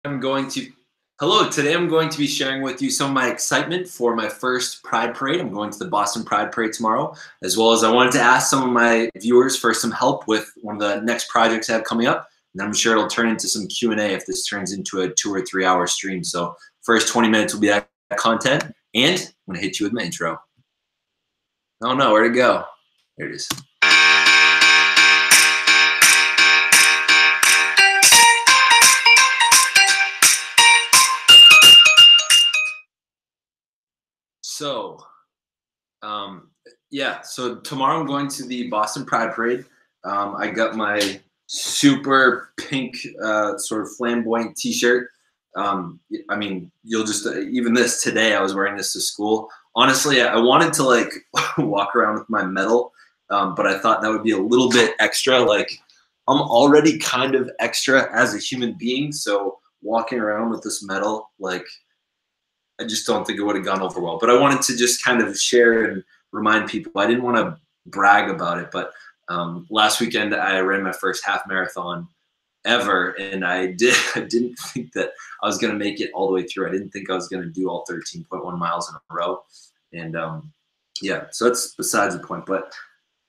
I'm going to today I'm going to be sharing with you some of my excitement for my first Pride Parade. I'm going to the Boston Pride Parade tomorrow, as well as I wanted to ask some of my viewers for some help with one of the next projects I have coming up. And I'm sure it'll turn into some Q&A if this turns into a 2 or 3 hour stream. So first 20 minutes will be that content, and I'm gonna hit you with my intro. Oh no, where'd it go? There it is. So, yeah, so tomorrow I'm going to the Boston Pride Parade. I got my super pink, sort of flamboyant t-shirt. I mean, you'll just, even this today, I was wearing this to school. Honestly, I wanted to like walk around with my medal, but I thought that would be a little bit extra. Like, I'm already kind of extra as a human being, so walking around with this medal, like, I just don't think it would have gone over well. But I wanted to just kind of share and remind people. I didn't want to brag about it, but last weekend I ran my first half marathon ever, and I didn't think that I was going to make it all the way through. I didn't think I was going to do all 13.1 miles in a row. And yeah, so that's besides the point. But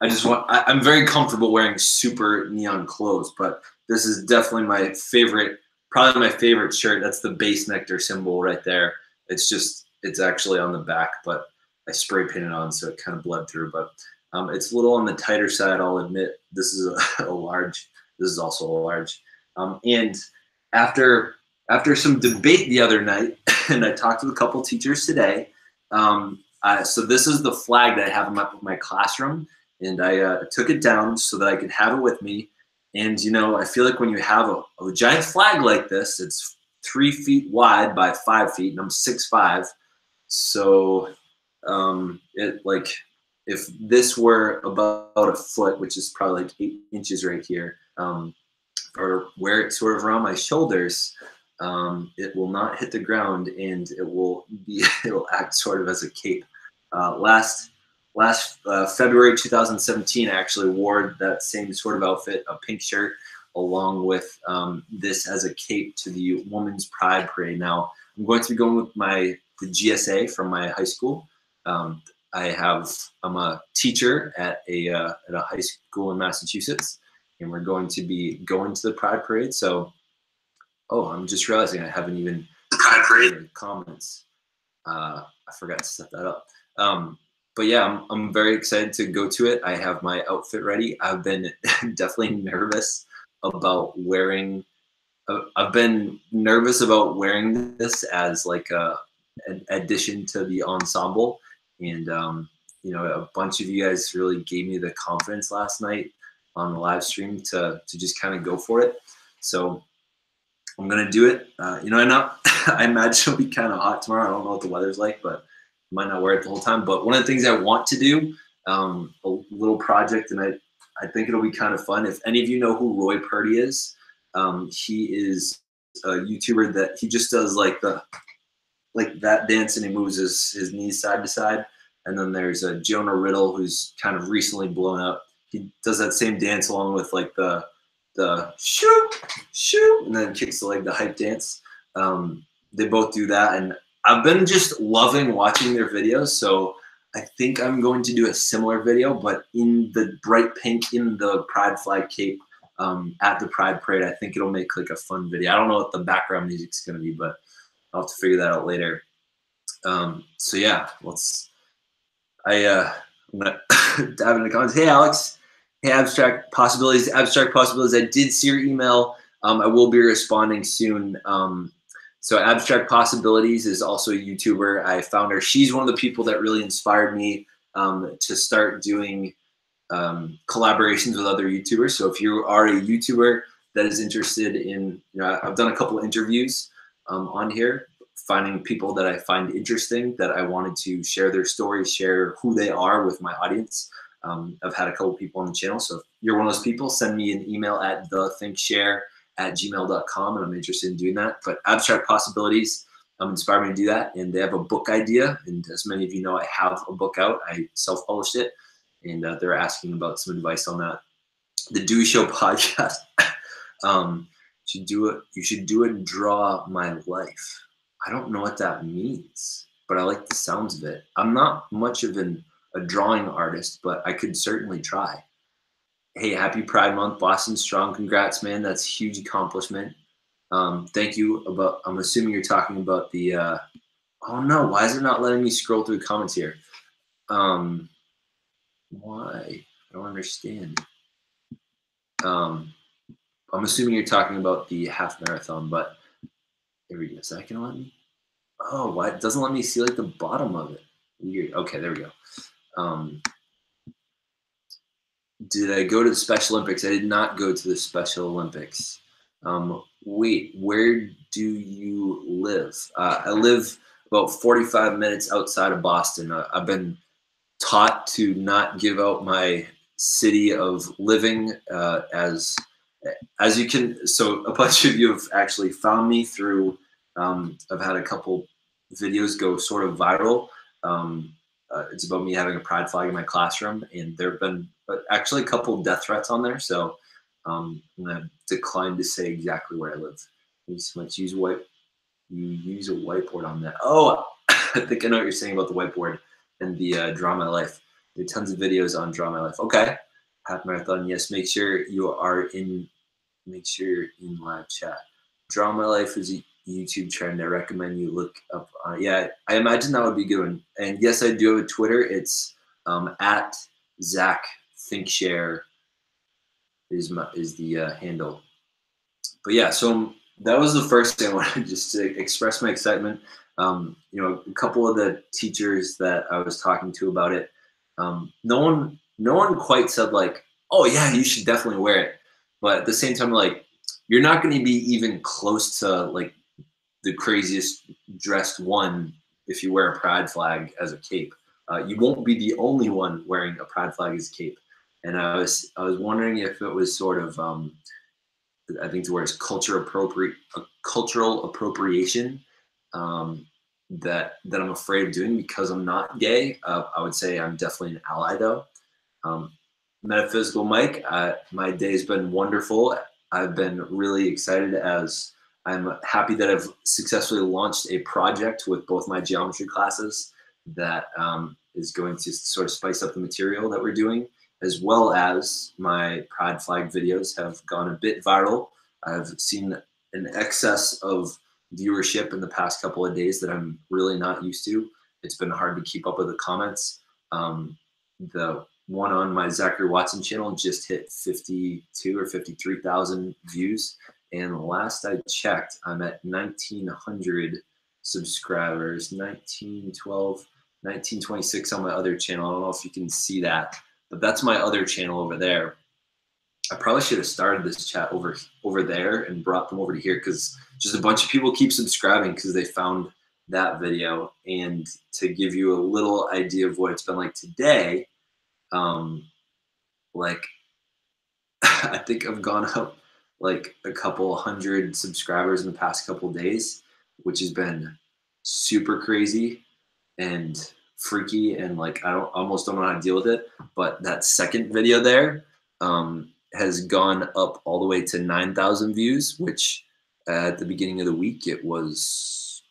I'm very comfortable wearing super neon clothes, but this is definitely my favorite, probably my favorite shirt. That's the base nectar symbol right there. It's actually on the back, but I spray painted on, so it kind of bled through. But it's a little on the tighter side, I'll admit. This is a large. This is also a large. And after some debate the other night, and I talked with a couple teachers today. So this is the flag that I have in my classroom, and I took it down so that I could have it with me. And you know, I feel like when you have a giant flag like this, it's 3 feet wide by 5 feet, and I'm 6'5". So if this were about a foot, which is probably like 8 inches right here, or where it's sort of around my shoulders, it will not hit the ground, and it'll act sort of as a cape. Last February 2017, I actually wore that same sort of outfit, a pink shirt, along with this as a cape to the Women's Pride Parade. Now, I'm going to be going with the GSA from my high school. I'm a teacher at a high school in Massachusetts, and we're going to be going to the Pride Parade. So, I'm just realizing I haven't even Pride Parade comments. I forgot to set that up. But yeah, I'm very excited to go to it. I have my outfit ready. I've been definitely nervous about wearing. I've been nervous about wearing this as like an addition to the ensemble, and you know, a bunch of you guys really gave me the confidence last night on the live stream to just kind of go for it. So I'm gonna do it. You know, I imagine it'll be kind of hot tomorrow. I don't know what the weather's like, but I might not wear it the whole time. But one of the things I want to do, a little project, and I think it'll be kind of fun. If any of you know who Roy Purdy is, he is a YouTuber that he just does like that dance, and he moves his knees side to side. And then there's Jonah Riddle, who's kind of recently blown up. He does that same dance along with like the shoot, and then kicks the leg, the hype dance. They both do that, and I've been just loving watching their videos. So I think I'm going to do a similar video, but in the bright pink, in the pride flag cape, at the Pride Parade. I think it'll make like a fun video. I don't know what the background music's gonna be, but I'll have to figure that out later. So yeah, I'm gonna dive into the comments. Hey Alex, hey Abstract Possibilities. I did see your email. I will be responding soon. So Abstract Possibilities is also a YouTuber. I found her. She's one of the people that really inspired me to start doing collaborations with other YouTubers. So if you are a YouTuber that is interested in, you know, I've done a couple of interviews on here, finding people that I find interesting, that I wanted to share their stories, share who they are with my audience. I've had a couple people on the channel. So if you're one of those people, send me an email at thethinkshare@gmail.com, and I'm interested in doing that. But Abstract Possibilities inspired me to do that, and they have a book idea. And as many of you know, I have a book out. I self-published it, and they're asking about some advice on that. The Dewey Show podcast. You should do it. Draw my life. I don't know what that means, but I like the sounds of it. I'm not much of a drawing artist, but I could certainly try. Hey, happy Pride Month, Boston Strong. Congrats, man. That's a huge accomplishment. Thank you. I'm assuming you're talking about the, oh no, why is it not letting me scroll through comments here? Why? I don't understand. I'm assuming you're talking about the half marathon, but there we go. Is that gonna let me? Oh, why it doesn't let me see like the bottom of it? Weird. Okay, there we go. Did I go to the Special Olympics? I did not go to the Special Olympics. Wait, where do you live? I live about 45 minutes outside of Boston. I've been taught to not give out my city of living as you can. So a bunch of you have actually found me through. I've had a couple videos go sort of viral. It's about me having a pride flag in my classroom, and there have been actually a couple death threats on there. So I'm gonna decline to say exactly where I live. Let's use you use a whiteboard on that. Oh, I think I know what you're saying about the whiteboard and the Draw My Life. There are tons of videos on Draw My Life. Okay, half marathon. Yes, make sure you're in live chat. Draw My Life is a YouTube trend. I recommend you look up. Yeah, I imagine that would be good. And yes, I do have a Twitter. It's at Zach Thinkshare is the handle. But yeah, so that was the first thing I wanted just to express my excitement. You know, a couple of the teachers that I was talking to about it, no one quite said like, oh yeah, you should definitely wear it. But at the same time, like, you're not going to be even close to like the craziest dressed one if you wear a pride flag as a cape. You won't be the only one wearing a pride flag as a cape. And I was wondering if it was sort of I think the word is cultural appropriation that I'm afraid of doing because I'm not gay. I would say I'm definitely an ally though. Metaphysical Mike, my day's been wonderful. I've been really excited as I'm happy that I've successfully launched a project with both my geometry classes that is going to sort of spice up the material that we're doing, as well as my pride flag videos have gone a bit viral. I've seen an excess of viewership in the past couple of days that I'm really not used to. It's been hard to keep up with the comments. The one on my Zachary Watson channel just hit 52 or 53,000 views. And last I checked, I'm at 1,900 subscribers, 1912, 1926 on my other channel. I don't know if you can see that, but that's my other channel over there. I probably should have started this chat over there and brought them over to here because just a bunch of people keep subscribing because they found that video. And to give you a little idea of what it's been like today, like I think I've gone up like a couple hundred subscribers in the past couple of days, which has been super crazy and freaky, and like I almost don't know how to deal with it. But that second video there has gone up all the way to 9,000 views, which at the beginning of the week it was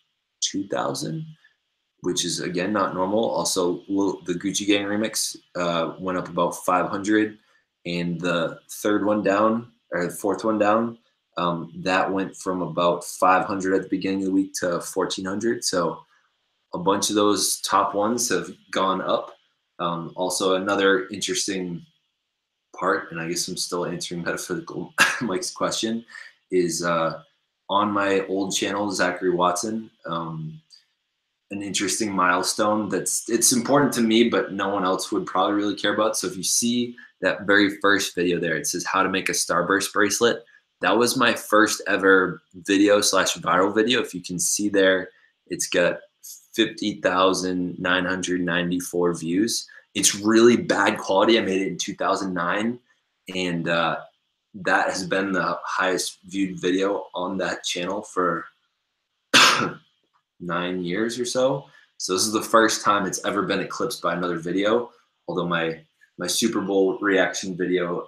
2,000, which is again not normal. Also, the Gucci Gang remix went up about 500, and the third one down or the fourth one down, that went from about 500 at the beginning of the week to 1,400. So a bunch of those top ones have gone up. Also, another interesting part, and I guess I'm still answering Metaphysical Mike's question, is on my old channel, Zachary Watson. An interesting milestone it's important to me, but no one else would probably really care about. So if you see that very first video there, it says how to make a Starburst bracelet. That was my first ever video / viral video. If you can see there, it's got 50,994 views. It's really bad quality. I made it in 2009, and that has been the highest viewed video on that channel for 9 years or so. So this is the first time it's ever been eclipsed by another video, although my my Super Bowl reaction video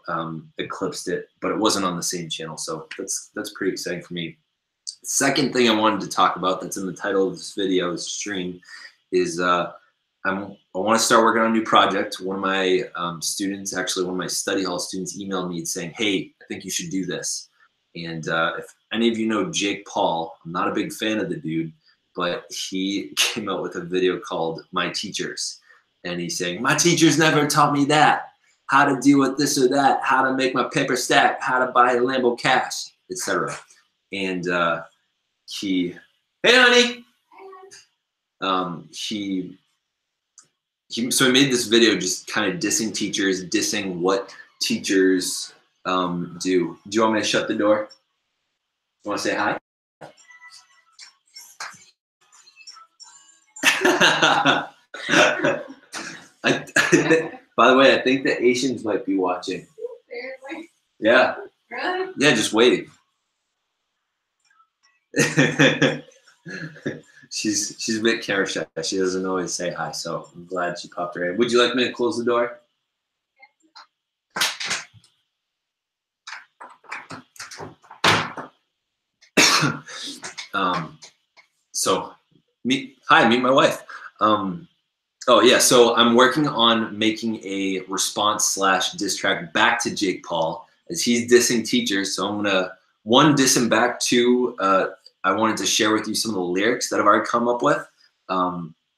eclipsed it, but it wasn't on the same channel. So that's pretty exciting for me. Second thing I wanted to talk about that's in the title of this video, this stream, is I want to start working on a new project. One of my students, actually one of my study hall students, emailed me saying, hey, I think you should do this. And if any of you know Jake Paul, I'm not a big fan of the dude, but he came out with a video called My Teachers. And he's saying, my teachers never taught me that, how to deal with this or that, how to make my paper stack, how to buy a Lambo cash, etc. And hey honey, so he made this video just kind of dissing teachers, dissing what teachers do. Do you want me to shut the door? You want to say hi? By the way, I think the Asians might be watching. Yeah. Really? Yeah, just waiting. she's a bit camera shy. She doesn't always say hi, so I'm glad she popped her in. Would you like me to close the door? Meet my wife. Oh yeah, so I'm working on making a response / diss track back to Jake Paul as he's dissing teachers. So I'm gonna diss him back. Two, I wanted to share with you some of the lyrics that I've already come up with.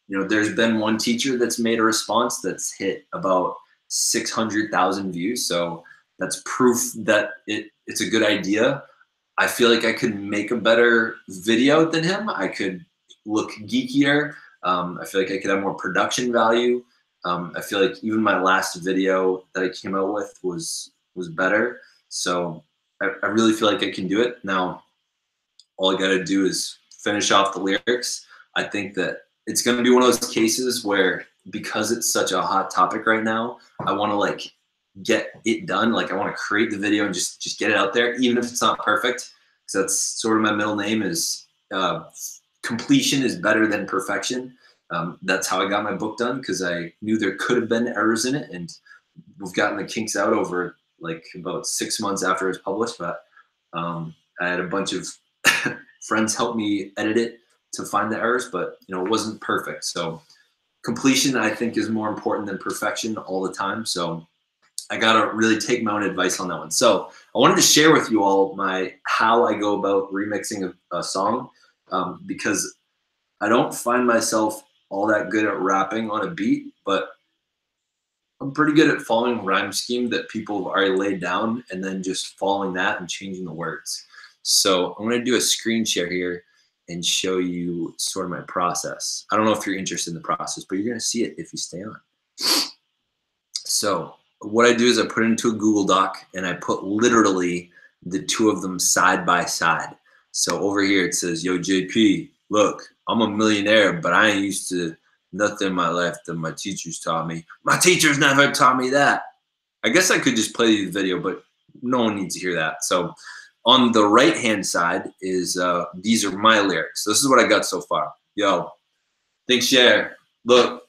There's been one teacher that's made a response that's hit about 600,000 views. So that's proof that it's a good idea. I feel like I could make a better video than him. I could look geekier. I feel like I could have more production value. I feel like even my last video that I came out with was better. So I really feel like I can do it. Now, all I got to do is finish off the lyrics. I think that it's going to be one of those cases where, because it's such a hot topic right now, I want to like get it done. Like I want to create the video and just get it out there, even if it's not perfect. Because that's sort of my middle name is completion is better than perfection. That's how I got my book done, because I knew there could have been errors in it, and we've gotten the kinks out over like about 6 months after it was published. But I had a bunch of friends help me edit it to find the errors, but it wasn't perfect. So completion, I think, is more important than perfection all the time. So I gotta really take my own advice on that one. So I wanted to share with you all how I go about remixing a song, because I don't find myself all that good at rapping on a beat, but I'm pretty good at following a rhyme scheme that people have already laid down and then just following that and changing the words. So I'm gonna do a screen share here and show you sort of my process. I don't know if you're interested in the process, but you're gonna see it if you stay on. So what I do is I put it into a Google Doc and I put literally the two of them side by side. So over here it says, yo, JP, look, I'm a millionaire, but I ain't used to nothing in my life that my teachers taught me. My teachers never taught me that. I guess I could just play you the video, but no one needs to hear that. So on the right-hand side is, these are my lyrics. This is what I got so far. Yo, think share. Look,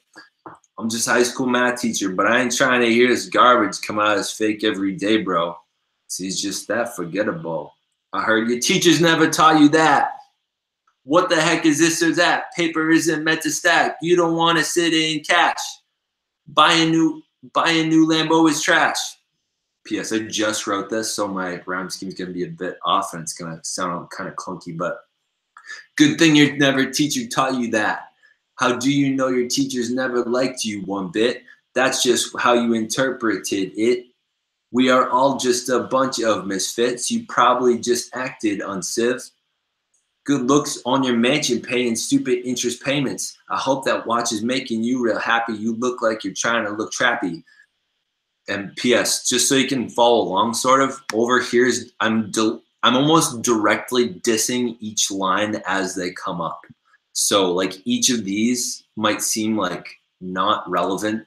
I'm just a high school math teacher, but I ain't trying to hear this garbage come out as fake every day, bro. He's just that forgettable. I heard your teachers never taught you that. What the heck is this or that? Paper isn't meant to stack. You don't want to sit in cash. Buy a new Lambo is trash. P.S. I just wrote this, so my rhyme scheme is going to be a bit off and it's going to sound kind of clunky, but good thing your teacher taught you that. How do you know your teachers never liked you one bit? That's just how you interpreted it. We are all just a bunch of misfits. You probably just acted unciv. Good looks on your mansion paying stupid interest payments. I hope that watch is making you real happy. You look like you're trying to look trappy. And P.S. just so you can follow along, sort of over here's I'm almost directly dissing each line as they come up. So like each of these might seem like not relevant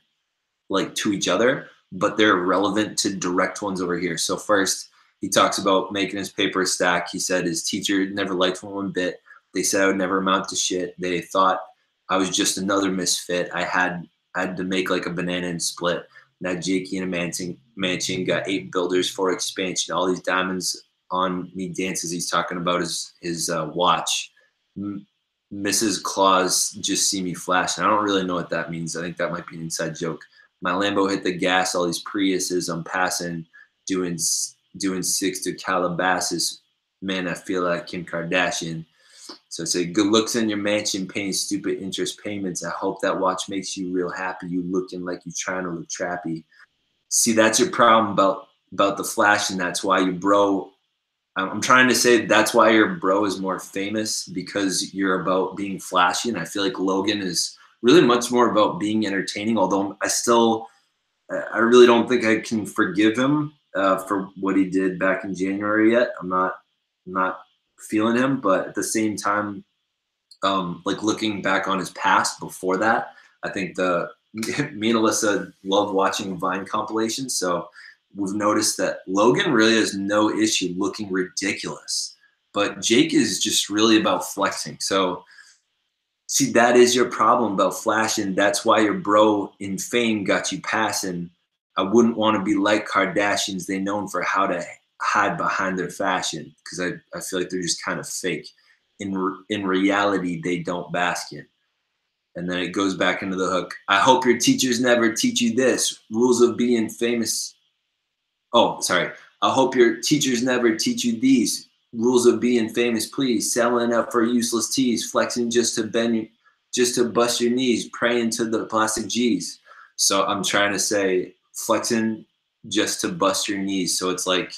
like to each other, but they're relevant to direct ones over here. So first, he talks about making his paper stack. He said his teacher never liked him one bit. They said I would never amount to shit. They thought I was just another misfit. I had to make like a banana and split. Now Jakey in a mansion, got 8 builders for expansion. All these diamonds on me dances. He's talking about his watch. Mrs. Claus just see me flashing. I don't really know what that means. I think that might be an inside joke. My Lambo hit the gas. All these Priuses I'm passing, doing 6 to Calabasas. Man, I feel like Kim Kardashian. So I say, good looks in your mansion, paying stupid interest payments. I hope that watch makes you real happy. You looking like you trying to look trappy. See, that's your problem about the flash, and that's why you bro. I'm trying to say that's why your bro is more famous, because you're about being flashy. And I feel like Logan is really much more about being entertaining. Although I really don't think I can forgive him for what he did back in January yet. I'm not feeling him, but at the same time, like looking back on his past before that, I think me and Alyssa love watching Vine compilations. So we've noticed that Logan really has no issue looking ridiculous, but Jake is just really about flexing. So see, that is your problem about flashing. That's why your bro in fame got you passing. I wouldn't want to be like Kardashians. They known for how to hide behind their fashion, because I feel like they're just kind of fake. In reality, they don't bask in. And then it goes back into the hook. I hope your teachers never teach you this. Rules of being famous. Oh, sorry. I hope your teachers never teach you these. Rules of being famous, please. Selling up for useless teas. Flexing just to bust your knees. Praying to the plastic G's. So I'm trying to say flexing just to bust your knees. So it's like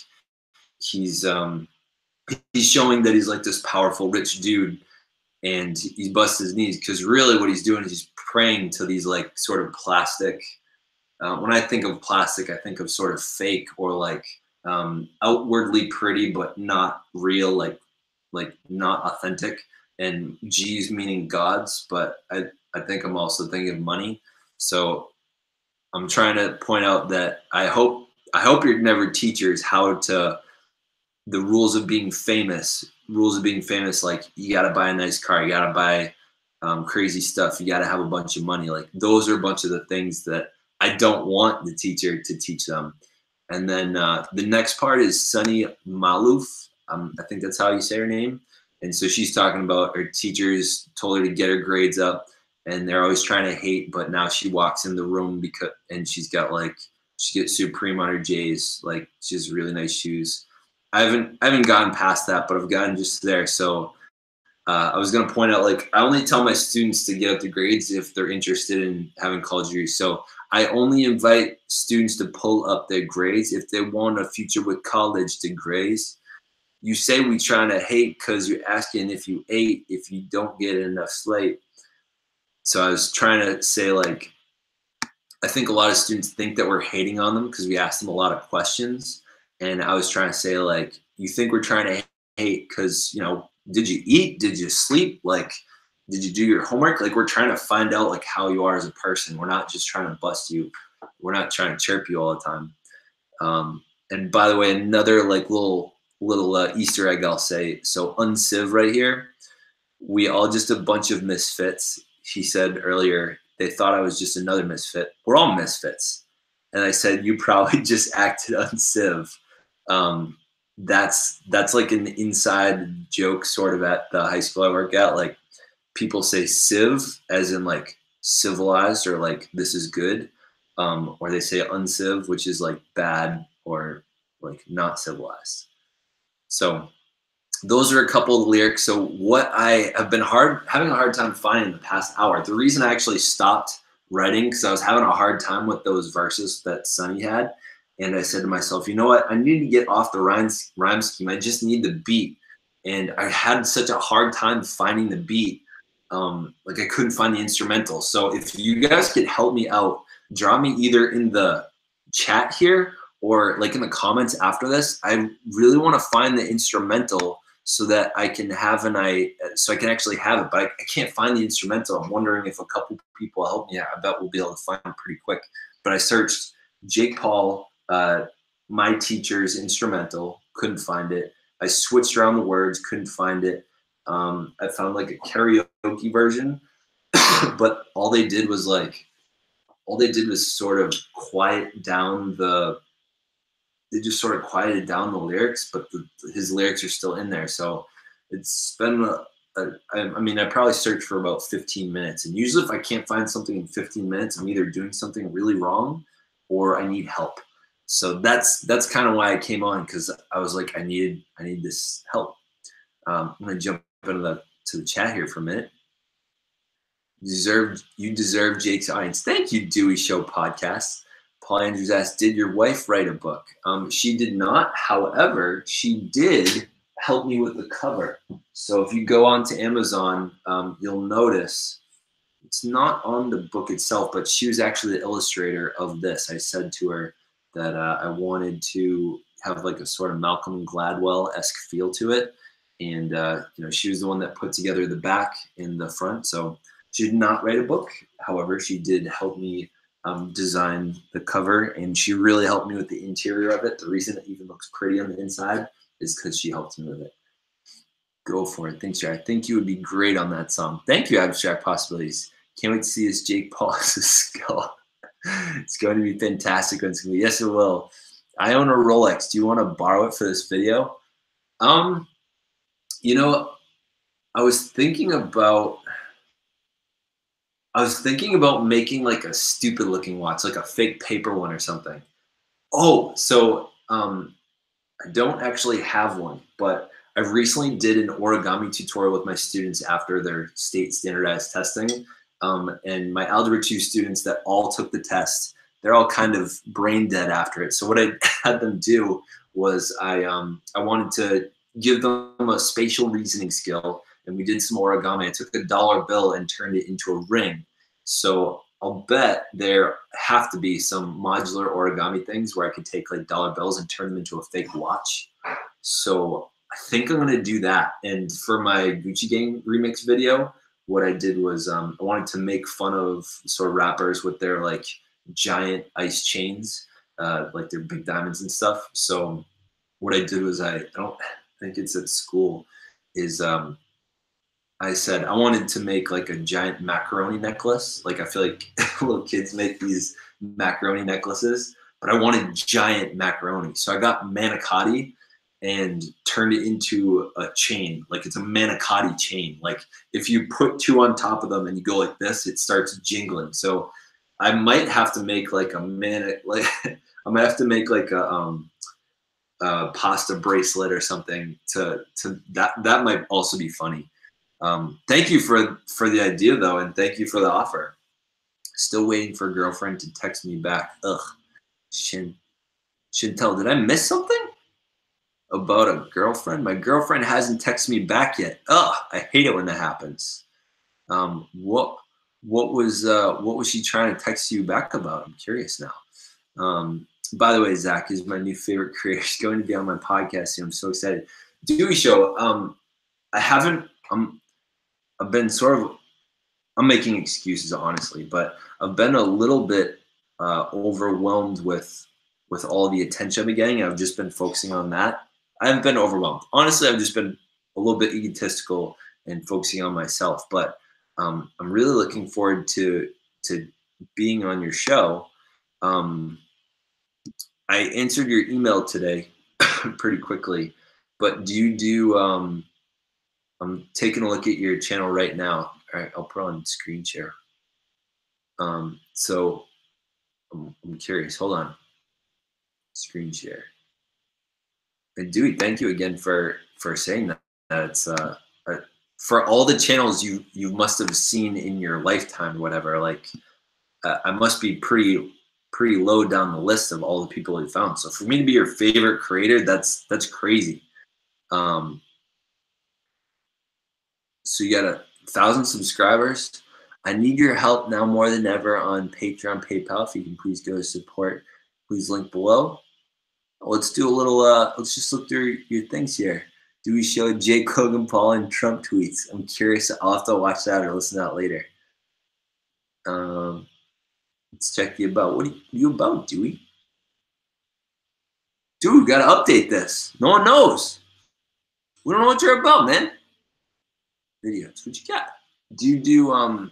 he's showing that he's like this powerful rich dude, and he busts his knees, because really what he's doing is he's praying to these like sort of plastic. When I think of plastic, I think of sort of fake, or like outwardly pretty but not real, like not authentic. And G's meaning gods, but I think I'm also thinking of money. So I'm trying to point out that I hope your never teachers how to the rules of being famous. Like you got to buy a nice car, you got to buy crazy stuff, you got to have a bunch of money. Like those are a bunch of the things that I don't want the teacher to teach them. And then the next part is Sunny Malouf. I think that's how you say her name. And so she's talking about her teachers told her to get her grades up, and they're always trying to hate. But now she walks in the room and she gets Supreme on her J's. Like she has really nice shoes. I haven't gotten past that, but I've gotten just there. So I was going to point out, like, I only tell my students to get up the grades if they're interested in having college degrees. So I only invite students to pull up their grades if they want a future with college degrees. You say we trying to hate because you're asking if you ate, if you don't get enough sleep. So I was trying to say, like, I think a lot of students think that we're hating on them because we ask them a lot of questions. And I was trying to say, like, you think we're trying to hate because, did you eat? Did you sleep? Like, did you do your homework? Like, we're trying to find out, like, how you are as a person. We're not just trying to bust you. We're not trying to chirp you all the time. And by the way, another, like, little Easter egg I'll say. So Unciv right here, we all just a bunch of misfits. He said earlier, they thought I was just another misfit. We're all misfits. And I said, you probably just acted unciv. That's like an inside joke sort of at the high school I work at. Like, people say civ as in like civilized or like this is good. Or they say unciv, which is like bad or like not civilized. So those are a couple of lyrics. So what I have been having a hard time finding the past hour. The reason I actually stopped writing, because I was having a hard time with those verses that Sunny had. And I said to myself, you know what? I need to get off the rhyme scheme. I just need the beat. And I had such a hard time finding the beat. Like I couldn't find the instrumental. So if you guys could help me out, draw me either in the chat here or like in the comments after this. I really want to find the instrumental so that I can so I can actually have it, but I can't find the instrumental. I'm wondering if a couple people help me out. I bet we'll be able to find it pretty quick. But I searched Jake Paul, my teacher's instrumental, couldn't find it. I switched around the words, couldn't find it. I found like a karaoke version, but all they did was like all they did was sort of quiet down the. They just sort of quieted down the lyrics, but his lyrics are still in there. So it's been I mean, I probably searched for about 15 minutes. And usually if I can't find something in 15 minutes, I'm either doing something really wrong or I need help. So that's kind of why I came on, because I was like, I need this help. I'm going to jump into the chat here for a minute. You deserve Jake's audience. Thank you, Dewey Show Podcast. Paul Andrews asked, did your wife write a book? She did not. However, she did help me with the cover. So if you go onto Amazon, you'll notice it's not on the book itself, but she was actually the illustrator of this. I said to her that I wanted to have like a sort of Malcolm Gladwell-esque feel to it. And, you know, she was the one that put together the back and the front. So she did not write a book. However, she did help me design the cover, and she really helped me with the interior of it. The reason it even looks pretty on the inside is because she helped me with it. Go for it. Thanks, Jack. I think you would be great on that song. Thank you, Abstract Possibilities. Can't wait to see this Jake Paul's skull. It's going to be fantastic. Yes, it will. I own a Rolex. Do you want to borrow it for this video? You know, I was thinking about making like a stupid looking watch, like a fake paper one or something. Oh, so I don't actually have one, but I recently did an origami tutorial with my students after their state standardized testing. And my Algebra 2 students that all took the test, they're all kind of brain dead after it. So what I had them do was I wanted to give them a spatial reasoning skill, and we did some origami. I took a dollar bill and turned it into a ring. So I'll bet there have to be some modular origami things where I could take like dollar bills and turn them into a fake watch. So I think I'm gonna do that. And for my Gucci Gang remix video, what I did was I wanted to make fun of sort of rappers with their like giant ice chains, like their big diamonds and stuff. So what I did was I don't think it's at school, is I said I wanted to make like a giant macaroni necklace. Like I feel like little kids make these macaroni necklaces, but I wanted giant macaroni. So I got manicotti and turned it into a chain. Like it's a manicotti chain. Like if you put two on top of them and you go like this, it starts jingling. So I might have to make like a I might have to make like a pasta bracelet or something to that might also be funny. Thank you for the idea though, and thank you for the offer. Still waiting for a girlfriend to text me back. Ugh. Chantel, did I miss something about a girlfriend? My girlfriend hasn't texted me back yet. Ugh, I hate it when that happens. What was she trying to text you back about? I'm curious now. By the way, Zach is my new favorite creator. He's going to be on my podcast soon. I'm so excited. Dewey Show. I've been sort of, I'm making excuses honestly, but I've been a little bit overwhelmed with all the attention I've been getting. I've just been focusing on that. I haven't been overwhelmed. Honestly, I've just been a little bit egotistical and focusing on myself. But I'm really looking forward to being on your show. I answered your email today pretty quickly, but do you do? I'm taking a look at your channel right now. All right, I'll put on screen share. So I'm curious. Hold on. Screen share. And Dewey, thank you again for saying that. That's for all the channels you must have seen in your lifetime or whatever. Like I must be pretty low down the list of all the people you found. So for me to be your favorite creator, that's crazy. So you got 1,000 subscribers. I need your help now more than ever on Patreon, PayPal. If you can please go to support, please link below. Let's do a little, let's just look through your things here. Do we show Jake, Logan Paul, and Trump tweets? I'm curious. I'll have to watch that or listen to that later. Let's check the about. What are you about, Dewey? Dude, we got to update this. No one knows. We don't know what you're about, man. Videos. What you got? Do you do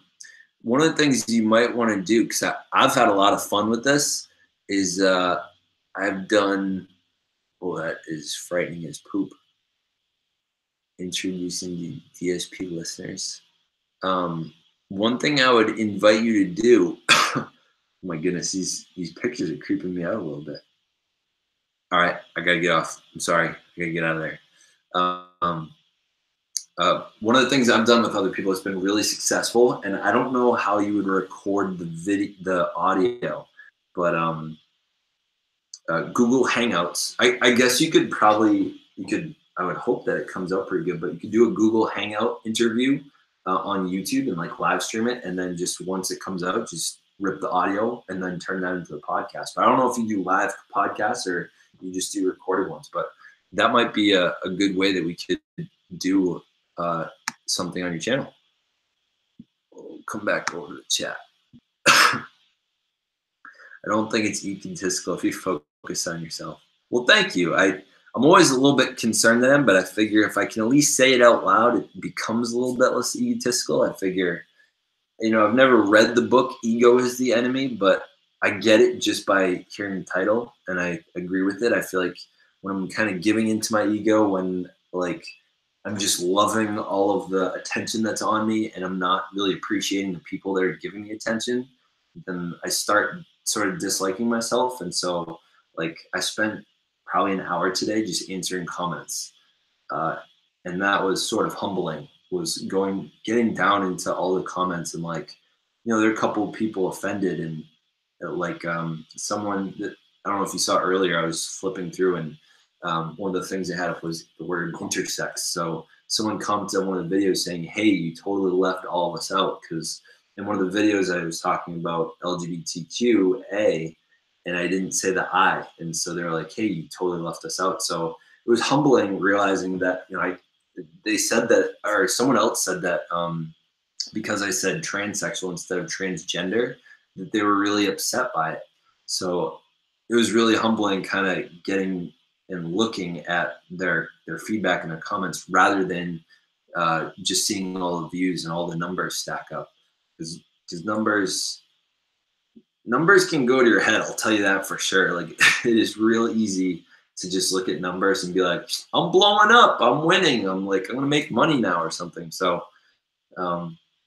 one of the things you might want to do, because I've had a lot of fun with this, is I've done, oh, that is frightening as poop, introducing the DSP listeners. Um, One thing I would invite you to do, oh my goodness, these pictures are creeping me out a little bit. All right, I gotta get off. I'm sorry, I gotta get out of there. Um, One of the things I've done with other people has been really successful, and I don't know how you would record the audio, but Google Hangouts. I guess you could probably you could. I would hope that it comes out pretty good, but you could do a Google Hangout interview on YouTube and like live stream it, and then just once it comes out, just rip the audio and then turn that into a podcast. But I don't know if you do live podcasts or you just do recorded ones, but that might be a good way that we could do something on your channel. We'll come back over to the chat. I don't think it's egotistical if you focus on yourself. Well, thank you. I'm always a little bit concerned then, but I figure if I can at least say it out loud, it becomes a little bit less egotistical. I figure, I've never read the book Ego is the Enemy, but I get it just by hearing the title, and I agree with it. I feel like when I'm kind of giving into my ego, when like I'm just loving all of the attention that's on me and I'm not really appreciating the people that are giving me attention, then I start sort of disliking myself. And so like I spent probably an hour today just answering comments. Uh, and that was sort of humbling, was getting down into all the comments, and like, there are a couple of people offended, and like someone that, I don't know if you saw earlier, I was flipping through, and one of the things they had up was the word intersex. So someone commented on one of the videos saying, hey, you totally left all of us out, because in one of the videos I was talking about LGBTQA and I didn't say the I. And so they were like, hey, you totally left us out. So it was humbling realizing that, they said that, or someone else said that because I said transsexual instead of transgender, that they were really upset by it. So it was really humbling kind of getting and looking at their feedback and their comments rather than just seeing all the views and all the numbers stack up, because numbers can go to your head. I'll tell you that for sure. Like it is real easy to just look at numbers and be like, I'm blowing up, I'm winning, I'm gonna make money now or something. So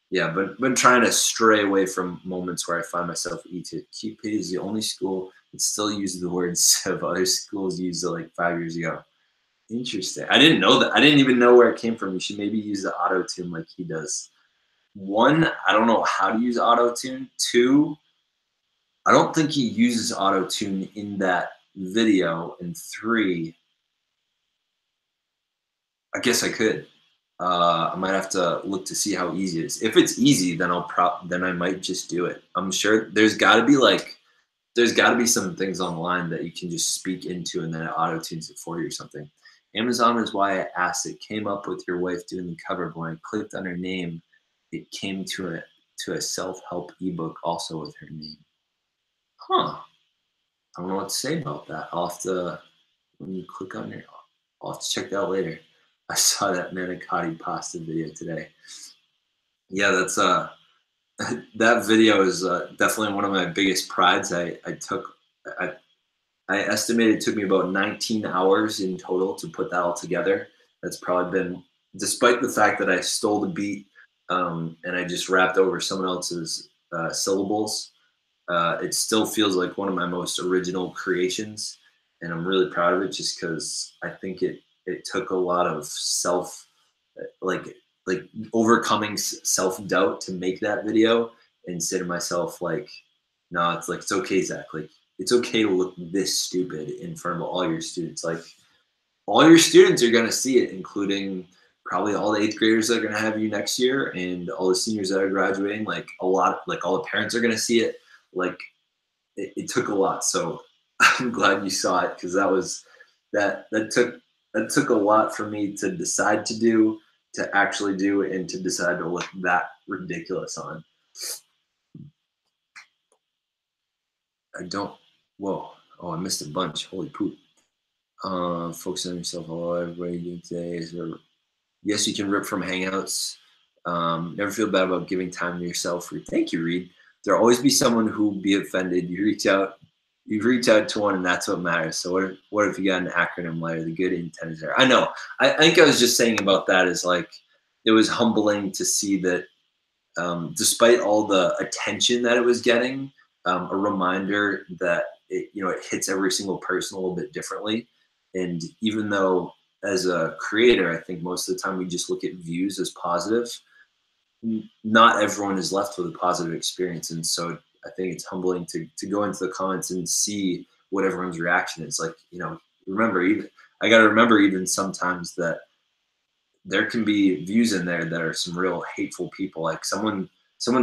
yeah, but been trying to stray away from moments where I find myself QP is the only school that still uses the word civ. Other schools used it like 5 years ago. Interesting. I didn't know that. I didn't even know where it came from. You should maybe use the auto tune like he does. One, I don't know how to use auto tune. Two, I don't think he uses auto tune in that video. And three, I guess I could. I might have to look to see how easy it is. If it's easy, then then I might just do it. I'm sure there's got to be some things online that you can just speak into and then it auto tunes it for you or something. Amazon is why I asked. It came up with your wife doing the cover, but when I clicked on her name, it came to a self-help ebook also with her name. Huh. I don't know what to say about that. I'll have to, when you click on your, I'll have to check that out later. I saw that manicotti pasta video today. Yeah, that's that video is definitely one of my biggest prides. I estimate it took me about 19 hours in total to put that all together. That's probably been, despite the fact that I stole the beat and I just rapped over someone else's syllables, it still feels like one of my most original creations, and I'm really proud of it just because I think it took a lot of like overcoming self-doubt to make that video and say to myself like, no, it's okay, Zach, like it's okay to look this stupid in front of all your students. Like all your students are going to see it, including probably all the 8th graders that are going to have you next year and all the seniors that are graduating. Like all the parents are going to see it. Like it took a lot. So I'm glad you saw it, because that took a lot for me to decide to do, to actually do, and to decide to look that ridiculous on. Whoa. Oh, I missed a bunch. Holy poop. Focus on yourself. Hello, everybody. Today is yes, you can rip from Hangouts. Never feel bad about giving time to yourself. Thank you, Reed. There'll always be someone who will be offended. You reach out to one, and that's what matters. So what if you got an acronym later? The good intent is there. I know. I think I was just saying about that is like it was humbling to see that despite all the attention that it was getting, a reminder that it hits every single person a little bit differently. And even though as a creator, I think most of the time we just look at views as positive, not everyone is left with a positive experience. And so I think it's humbling to go into the comments and see what everyone's reaction is. Like, remember, even I got to remember even sometimes that there can be views in there that are some real hateful people. Like someone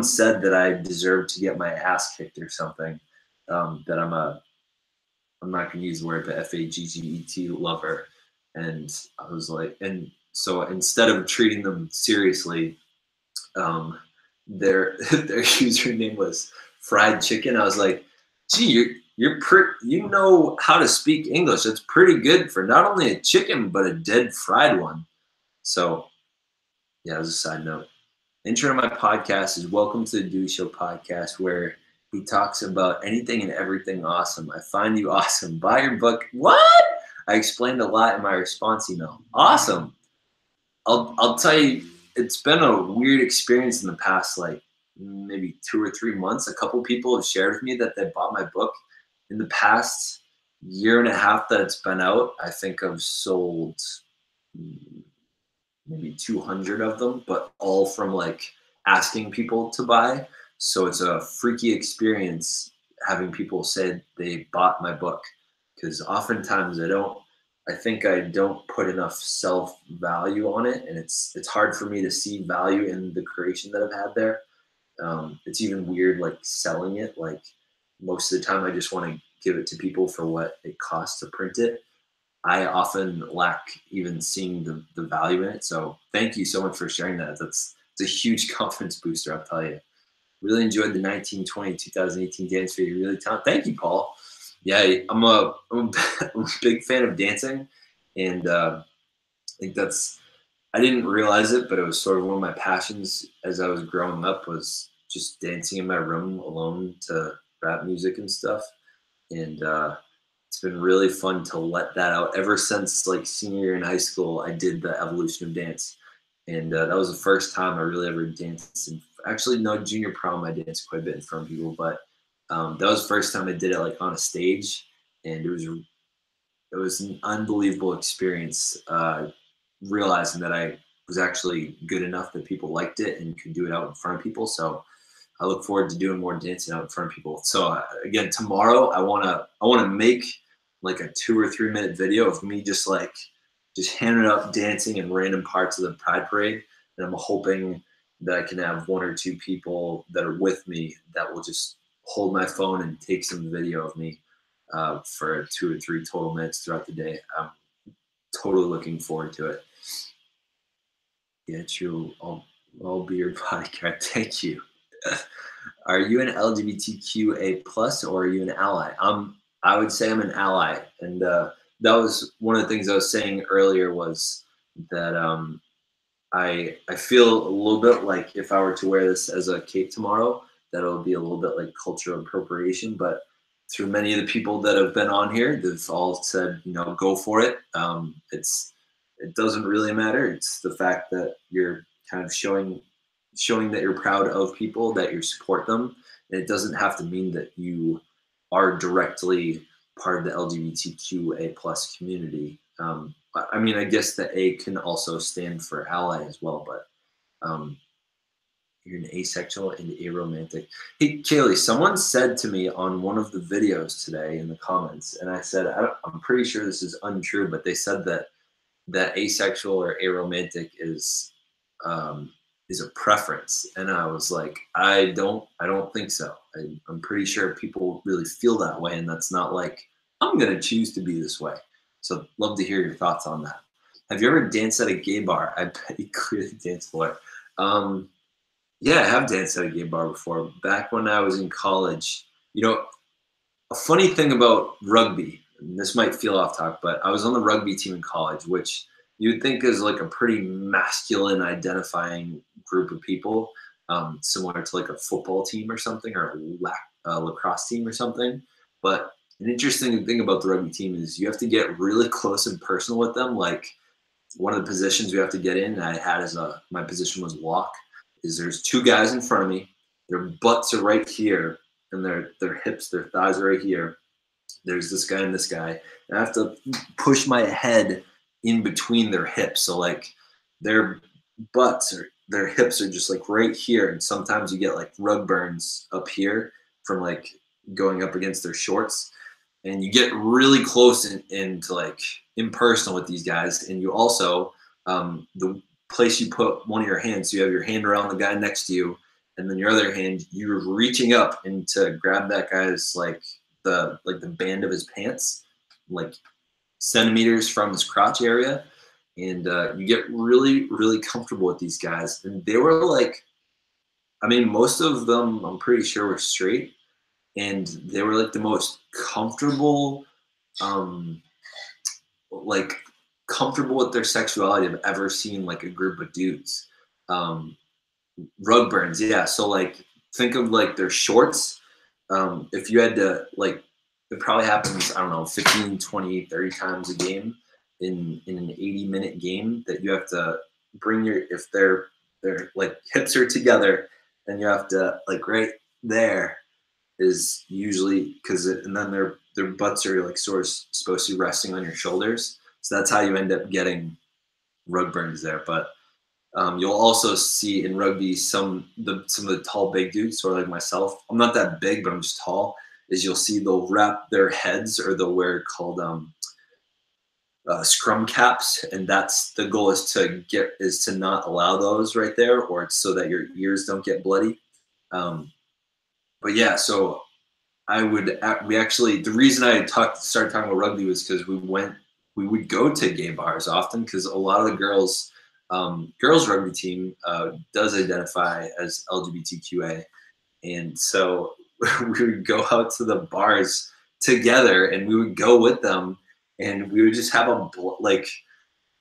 said that I deserve to get my ass kicked or something. That I'm not going to use the word, but FAGGET lover. And I was like, and so instead of treating them seriously, their username was fried chicken. I was like, gee, you know how to speak English. That's pretty good for not only a chicken, but a dead fried one. So yeah, as a side note. Intro to my podcast is Welcome to the Dewey Show podcast, where he talks about anything and everything awesome. I find you awesome. Buy your book. What? I explained a lot in my response email. Awesome. I'll tell you, it's been a weird experience in the past, like maybe 2 or 3 months. A couple people have shared with me that they bought my book. In the past year and a half that it's been out, I think I've sold maybe 200 of them, but all from like asking people to buy. So it's a freaky experience having people say they bought my book, because oftentimes I think I don't put enough self value on it, and it's hard for me to see value in the creation that I've had there. It's even weird like selling it. Like most of the time I just want to give it to people for what it costs to print it. I often lack even seeing the value in it. So thank you so much for sharing that. It's a huge confidence booster, I'll tell you. Really enjoyed the 1920 2018 dance video. Really talented. Thank you, Paul. Yeah, I'm a big fan of dancing, and I think I didn't realize it, but it was sort of one of my passions as I was growing up, was just dancing in my room alone to rap music and stuff. And it's been really fun to let that out. Ever since like senior year in high school, I did the Evolution of Dance, and that was the first time I really ever danced. And actually, no, junior prom I danced quite a bit in front of people, but that was the first time I did it like on a stage, and it was an unbelievable experience. Realizing that I was actually good enough that people liked it and could do it out in front of people. So I look forward to doing more dancing out in front of people. So again, tomorrow I wanna make like a 2 or 3 minute video of me just handing up dancing in random parts of the Pride Parade, and I'm hoping that I can have 1 or 2 people that are with me that will just hold my phone and take some video of me for 2 or 3 total minutes throughout the day. I'm totally looking forward to it. Yeah, true. I'll be your bodyguard. Thank you. Are you an LGBTQA plus or are you an ally? I would say I'm an ally, and that was one of the things I was saying earlier, was that I feel a little bit like if I were to wear this as a cape tomorrow, that it'll be a little bit like cultural appropriation. But through many of the people that have been on here, they've all said, go for it. It doesn't really matter. It's the fact that you're kind of showing that you're proud of people, that you support them. And it doesn't have to mean that you are directly part of the LGBTQA plus community. I mean, I guess the A can also stand for ally as well, but you're an asexual and aromantic. Hey, Kaylee, someone said to me on one of the videos today in the comments, and I said, I'm pretty sure this is untrue, but they said that asexual or aromantic is a preference, and I was like, I don't think so. I'm pretty sure people really feel that way, and that's not like I'm gonna choose to be this way. So love to hear your thoughts on that. Have you ever danced at a gay bar? I bet you clearly danced for it. Yeah, I have danced at a gay bar before. Back when I was in college, a funny thing about rugby, and this might feel off topic, but I was on the rugby team in college, which you would think is like a pretty masculine identifying group of people, similar to like a football team or something, or a lacrosse team or something. But an interesting thing about the rugby team is you have to get really close and personal with them. Like one of the positions we have to get in, I had as my position was lock, is there's two guys in front of me, their butts are right here, and their hips, their thighs are right here. There's this guy and this guy, and I have to push my head in between their hips. So like their butts or their hips are just like right here, and sometimes you get like rug burns up here from like going up against their shorts, and you get really close and like impersonal with these guys. And you also the place you put one of your hands, so you have your hand around the guy next to you, and then your other hand you're reaching up and to grab that guy's like the band of his pants, like centimeters from his crotch area, and you get really really comfortable with these guys. And they were like, I mean, most of them I'm pretty sure were straight, and they were like the most comfortable, um, like comfortable with their sexuality I've ever seen like a group of dudes. Um, Rug burns, yeah. So like think of like their shorts. If you had to like, it probably happens, I don't know, 15, 20, 30 times a game in an 80-minute game, that you have to bring your, if their like hips are together, and you have to like right there is usually because and then their butts are like sort of supposed to be resting on your shoulders. So that's how you end up getting rug burns there. But you'll also see in rugby some of the tall big dudes, sort of like myself. I'm not that big, but I'm just tall. Is you'll see they'll wrap their heads, or they'll wear called scrum caps, and that's the goal, is to not allow those right there, or it's so that your ears don't get bloody. Um, but yeah, so we actually, the reason I started talking about rugby was because we would go to gay bars often, because a lot of the girls rugby team does identify as LGBTQA, and so we would go out to the bars together, and we would go with them, and we would just have like,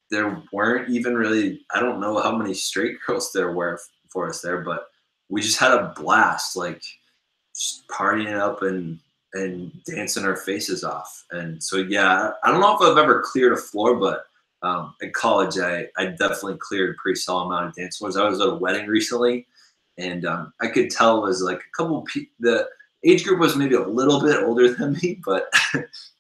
there weren't even really, I don't know how many straight girls there were for us there, but we just had a blast, like just partying it up and dancing our faces off. And so yeah, I don't know if I've ever cleared a floor, but at college I definitely cleared a pretty solid amount of dance floors. I was at a wedding recently, and I could tell it was like a couple the age group was maybe a little bit older than me, but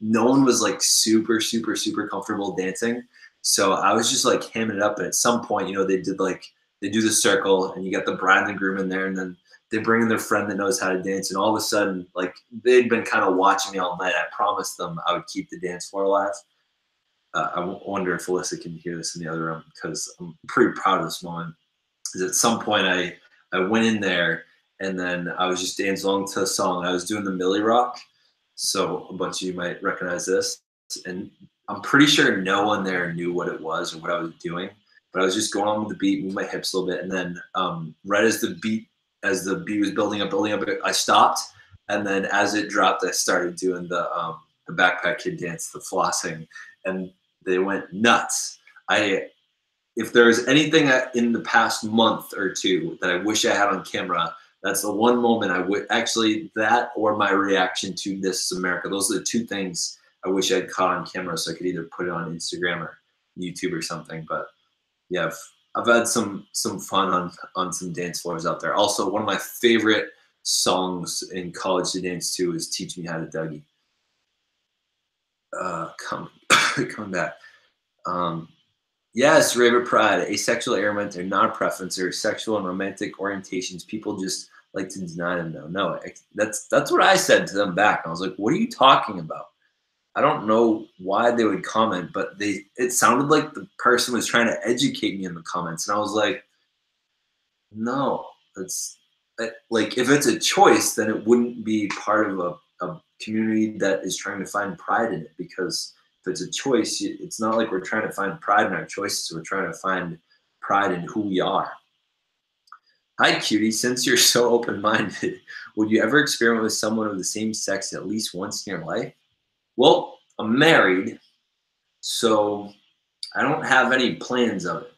no one was like super super super comfortable dancing. So I was just like hamming it up, and at some point, you know, they do the circle, and you got the bride and the groom in there, and then they bring in their friend that knows how to dance, and all of a sudden, like, they'd been kind of watching me all night. I promised them I would keep the dance floor alive. I wonder if Alyssa can hear this in the other room, because I'm pretty proud of this moment. Is at some point I went in there, and then I was just dancing along to a song. I was doing the Millie Rock, so a bunch of you might recognize this, and I'm pretty sure no one there knew what it was or what I was doing, but I was just going on with the beat, move my hips a little bit, and then right as the beat was building up, I stopped, and then as it dropped, I started doing the backpack kid dance, the flossing, and they went nuts. If there's anything in the past month or two that I wish I had on camera, that's the one moment I would actually, that or my reaction to This Is America. Those are the two things I wish I'd caught on camera, so I could either put it on Instagram or YouTube or something. But yeah, I've had some fun on some dance floors out there. Also, one of my favorite songs in college to dance to is "Teach Me How to Dougie." Come back. Yes, Raver Pride. Asexual ailment are not a preference. They're sexual and romantic orientations. People just like to deny them, though. No, that's what I said to them back. I was like, "What are you talking about?" I don't know why they would comment, but it sounded like the person was trying to educate me in the comments, and I was like, no, it's like, if it's a choice, then it wouldn't be part of a community that is trying to find pride in it. Because if it's a choice, it's not like we're trying to find pride in our choices. We're trying to find pride in who we are. Hi, cutie. Since you're so open-minded, would you ever experiment with someone of the same sex at least once in your life? Well, I'm married, so I don't have any plans of it.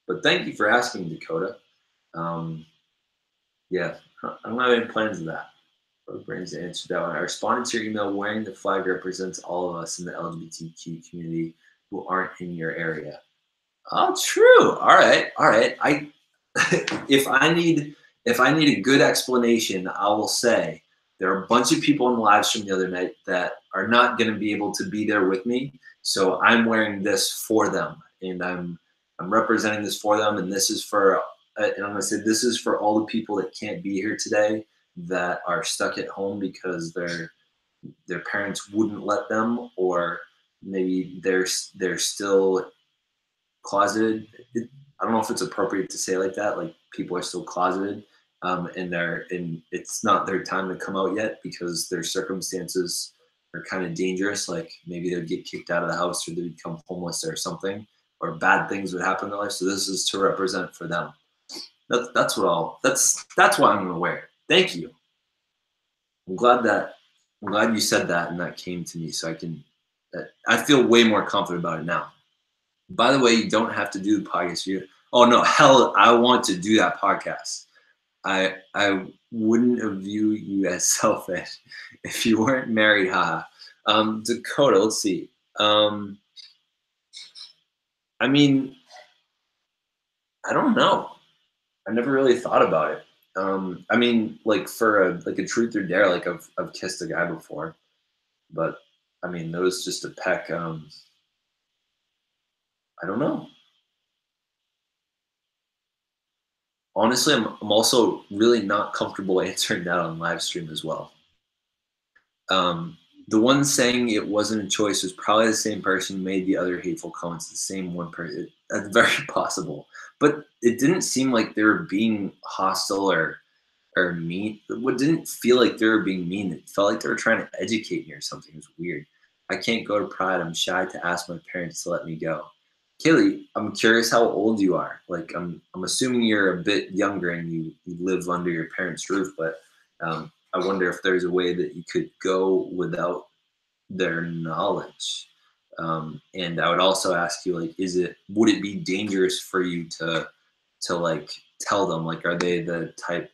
But thank you for asking, Dakota. Um, yeah, I don't have any plans of that. What brings the answer to that one? I responded to your email. Wearing the flag represents all of us in the LGBTQ community who aren't in your area. Oh, true. All right, all right. I if I need if I need a good explanation, I will say there are a bunch of people in the live stream the other night that are not going to be able to be there with me. So I'm wearing this for them, and I'm representing this for them, and this is for and I'm going to say this is for all the people that can't be here today that are stuck at home because their parents wouldn't let them, or maybe they're still closeted. I don't know if it's appropriate to say like that. Like people are still closeted, and it's not their time to come out yet because their circumstances are kind of dangerous. Like maybe they'd get kicked out of the house or they become homeless or something, or bad things would happen in their life. So this is to represent for them. That's why I'm gonna wear it. Thank you. I'm glad that I'm glad you said that and that came to me so I can. I feel way more confident about it now. By the way, you don't have to do the podcast. Oh no, hell, I want to do that podcast. I wouldn't view you as selfish if you weren't married. Haha. Dakota, let's see. I mean, I don't know. I never really thought about it. I mean, like for a truth or dare, like I've kissed a guy before, but I mean, that was just a peck. I don't know. Honestly, I'm also really not comfortable answering that on live stream as well. Um, the one saying it wasn't a choice was probably the same person who made the other hateful comments. The same one person. That's very possible, but it didn't seem like they were being hostile or mean. What didn't feel like they were being mean. It felt like they were trying to educate me or something. It was weird. I can't go to Pride. I'm shy to ask my parents to let me go. Kaylee, I'm curious how old you are. Like I'm assuming you're a bit younger and you live under your parents' roof, but I wonder if there's a way that you could go without their knowledge. And I would also ask you, like, would it be dangerous for you to like tell them? Like, are they the type?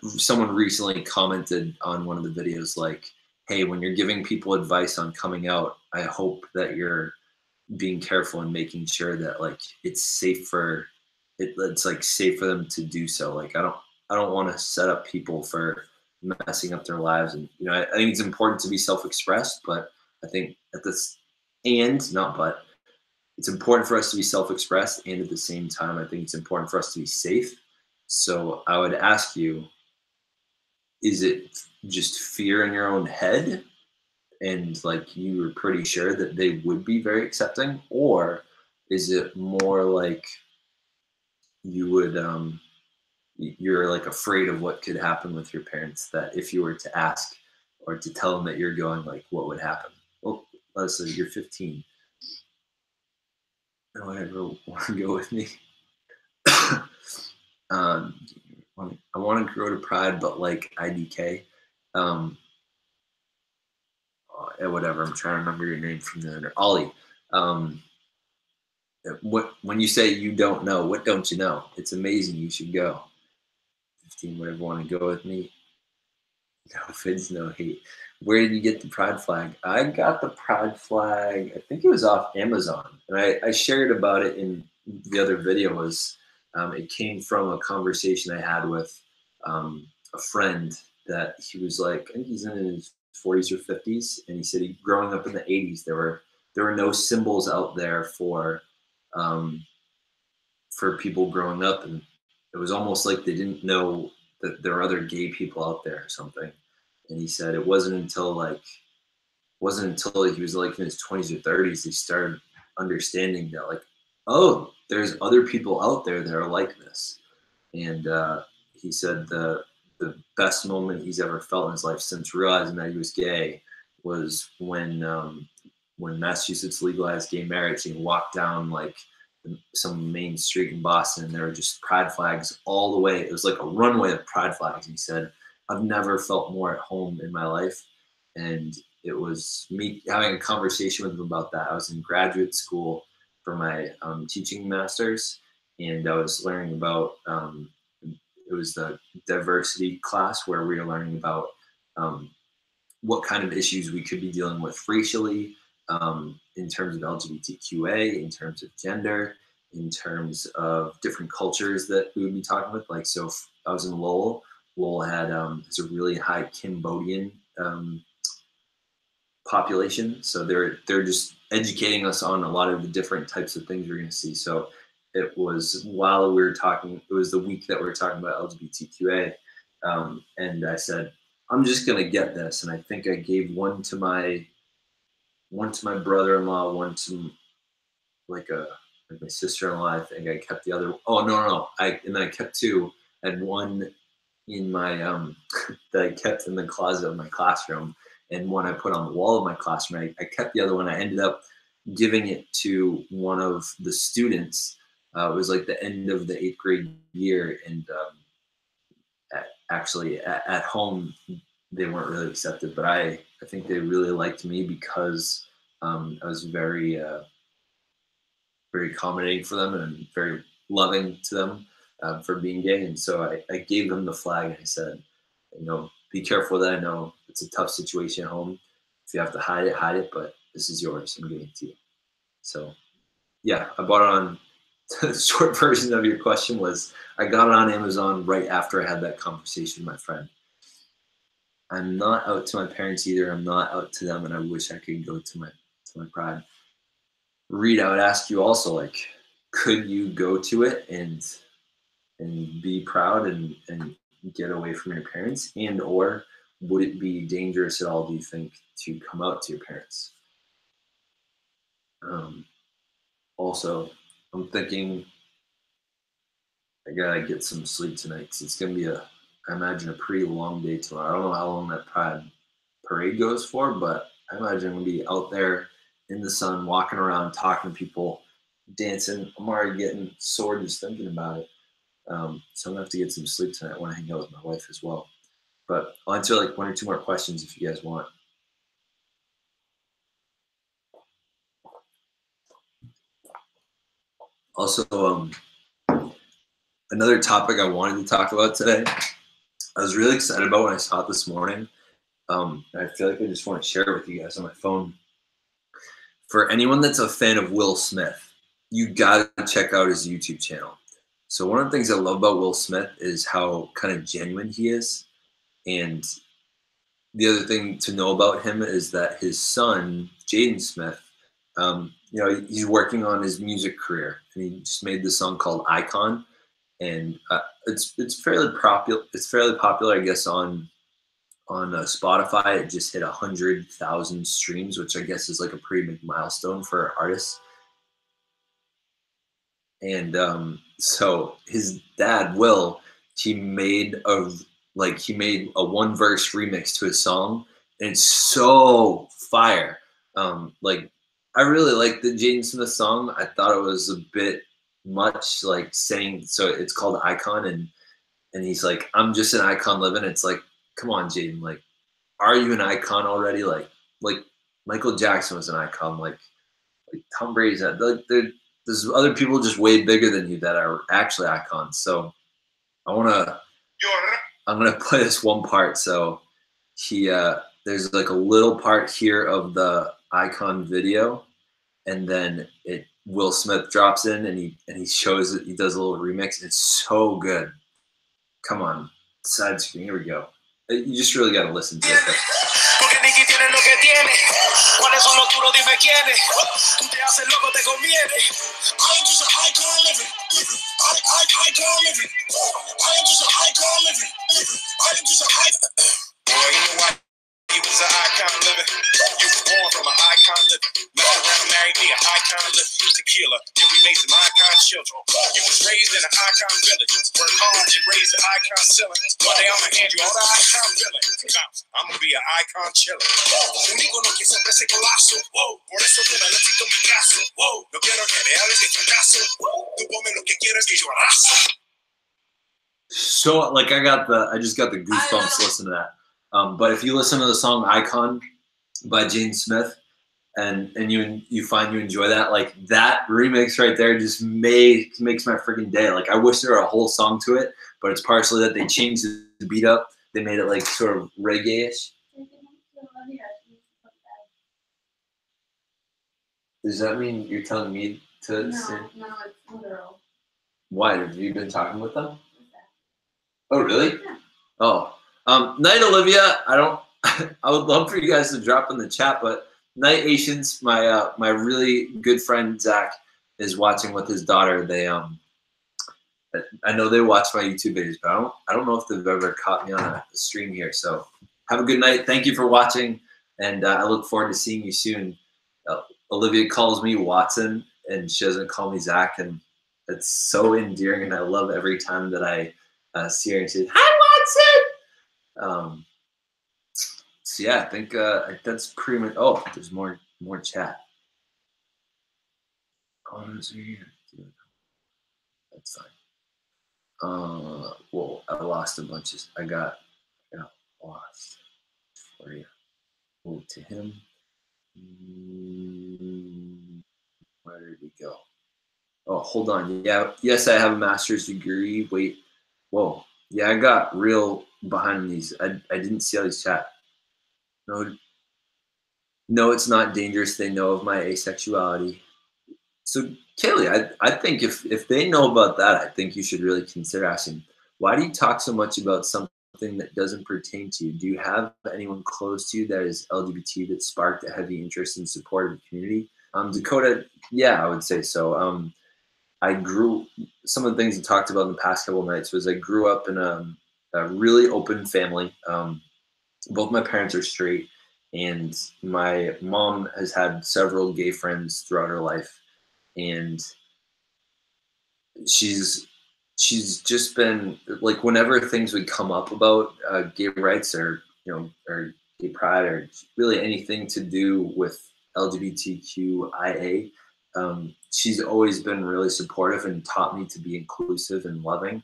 Someone recently commented on one of the videos, like, "Hey, when you're giving people advice on coming out, I hope that you're being careful and making sure that like it's like safe for them to do so. Like I don't want to set up people for messing up their lives, and I think it's important to be self-expressed, but I think at this and not but it's important for us to be self-expressed, and at the same time I think it's important for us to be safe. So I would ask you, is it just fear in your own head and like you were pretty sure that they would be very accepting, or is it more like you would you're like afraid of what could happen with your parents, that if you were to ask or to tell them that you're going, like what would happen? Well, let's say you're 15. No one ever want to go with me. um I want to grow to Pride, but like IDK. um Whatever, I'm trying to remember your name from the other Ollie. um What when you say you don't know, what don't you know? It's amazing. You should go. 15 would ever want to go with me. No offense, no hate. Where did you get the pride flag? I got the pride flag. I think it was off Amazon, and I shared about it in the other video. Was it came from a conversation I had with a friend that he was like, I think he's in his 40s or 50s, and he said growing up in the 80s, there were no symbols out there um, for people growing up, and it was almost like they didn't know that there are other gay people out there or something. And he said it wasn't until he was like in his 20s or 30s he started understanding that, like, oh, there's other people out there that are like this. And he said the best moment he's ever felt in his life since realizing that he was gay was when Massachusetts legalized gay marriage. He walked down like some main street in Boston, and there were just pride flags all the way. It was like a runway of pride flags. He said, I've never felt more at home in my life. And it was me having a conversation with him about that. I was in graduate school for my teaching master's, and I was learning about it was the diversity class where we were learning about um, what kind of issues we could be dealing with racially, in terms of LGBTQA, in terms of gender, in terms of different cultures that we would be talking with. Like, so if I was in Lowell. Lowell had it's a really high Cambodian population, so they're just educating us on a lot of the different types of things we're going to see. So it was while we were talking, it was the week that we were talking about LGBTQA, and I said, I'm just going to get this, and I think I gave one to my brother-in-law, one to like a like my sister-in-law. I think I kept the other. Oh, no. And then I kept two. I had one in my that I kept in the closet of my classroom, and one I put on the wall of my classroom. I kept the other one. I ended up giving it to one of the students. It was like the end of the 8th grade year, and actually at home they weren't really accepted, but I think they really liked me because I was very very accommodating for them and very loving to them for being gay. And so I gave them the flag and I said, be careful that I know it's a tough situation at home. If you have to hide it, but this is yours. I'm giving it to you. So yeah, I bought it on. The short version of your question was I got it on Amazon right after I had that conversation with my friend. I'm not out to my parents either. I'm not out to them, and I wish I could go to my pride. Reed, I would ask you also, like, could you go to it and be proud and get away from your parents, and or would it be dangerous at all, do you think, to come out to your parents? Also, I'm thinking I gotta get some sleep tonight because it's gonna be I imagine a pretty long day tomorrow. I don't know how long that parade goes for, but I imagine I'm gonna be out there in the sun, walking around, talking to people, dancing. I'm already getting sore just thinking about it. So I'm gonna have to get some sleep tonight. I want to hang out with my wife as well. But I'll answer like one or two more questions if you guys want. Also, another topic I wanted to talk about today, I was really excited about when I saw it this morning. I feel like I just want to share it with you guys on my phone. For anyone that's a fan of Will Smith, you gotta check out his YouTube channel. So one of the things I love about Will Smith is how kind of genuine he is. And the other thing to know about him is that his son, Jaden Smith, he's working on his music career, and he just made this song called "Icon," and it's fairly popular. It's fairly popular, I guess, on Spotify. It just hit 100,000 streams, which I guess is like a pretty big milestone for artists. And so his dad, Will, he made a one verse remix to his song, and it's so fire. Like I really like the Jaden Smith song. I thought it was a bit much, like saying, so it's called Icon, and he's like, I'm just an icon living. It's like, come on, Jaden, like, are you an icon already? Like Michael Jackson was an icon, like Tom Brady's that. Like there's other people just way bigger than you that are actually icons. So I'm gonna play this one part. So there's like a little part here of the Icon video, and then Will Smith drops in and he shows it. He does a little remix. It's so good. Come on, side screen. Here we go. You just really got to listen to it. He was an icon living. You were born from an icon living. Met around, married me, an icon living. Tequila, then we made some icon children. You was raised in an icon village. Work hard and raise the icon ceiling. One day I'ma hand you all the icon villain. I'm gonna be an icon chiller. Único no que siempre ese colazo. Por eso tú me necesito mi caso. No quiero que me hables de fracaso. Tú ponme lo que quieras que yo arraso. So like I just got the goosebumps listening to that. But if you listen to the song "Icon" by Jaden Smith, and you find you enjoy that, like that remix right there just makes my freaking day. Like I wish there were a whole song to it, but it's partially that they changed the beat up. They made it like sort of reggae-ish. Does that mean you're telling me to sing? No, it's literal. Why? Have you been talking with them? Oh, really? Yeah. Oh, Night Olivia. I don't. I would love for you guys to drop in the chat, but Night Asians, my really good friend Zach is watching with his daughter. They I know they watch my YouTube videos, but I don't know if they've ever caught me on a stream here. So have a good night. Thank you for watching, and I look forward to seeing you soon. Olivia calls me Watson, and she doesn't call me Zach, and it's so endearing, and I love every time that I see her and she says, "Hi, Watson." So yeah, I think that's pretty much. Oh, there's more chat. That's fine. Well, I lost a bunch of. I got lost for you. Move to him. Where did he go? Oh, hold on. Yeah, yes, I have a master's degree. Wait, whoa. Yeah, I got real behind these. I didn't see all these chat. No, it's not dangerous. They know of my asexuality. So, Kaylee, I think if they know about that, I think you should really consider asking, why do you talk so much about something that doesn't pertain to you? Do you have anyone close to you that is LGBT that sparked a heavy interest and support of the community? Dakota, yeah, I would say so. Some of the things you talked about in the past couple of nights was I grew up in a really open family. Both my parents are straight, and my mom has had several gay friends throughout her life, and she's just been like, whenever things would come up about gay rights or or gay pride or really anything to do with LGBTQIA, she's always been really supportive and taught me to be inclusive and loving.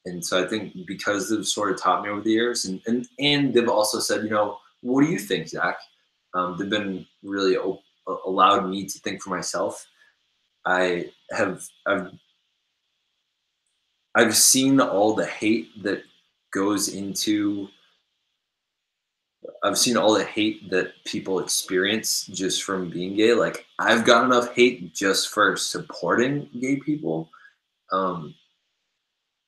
And so I think because they've sort of taught me over the years, and they've also said, what do you think, Zach? They've been really allowed me to think for myself. I've seen all the hate that goes into. I've seen all the hate that people experience just from being gay. Like I've got enough hate just for supporting gay people,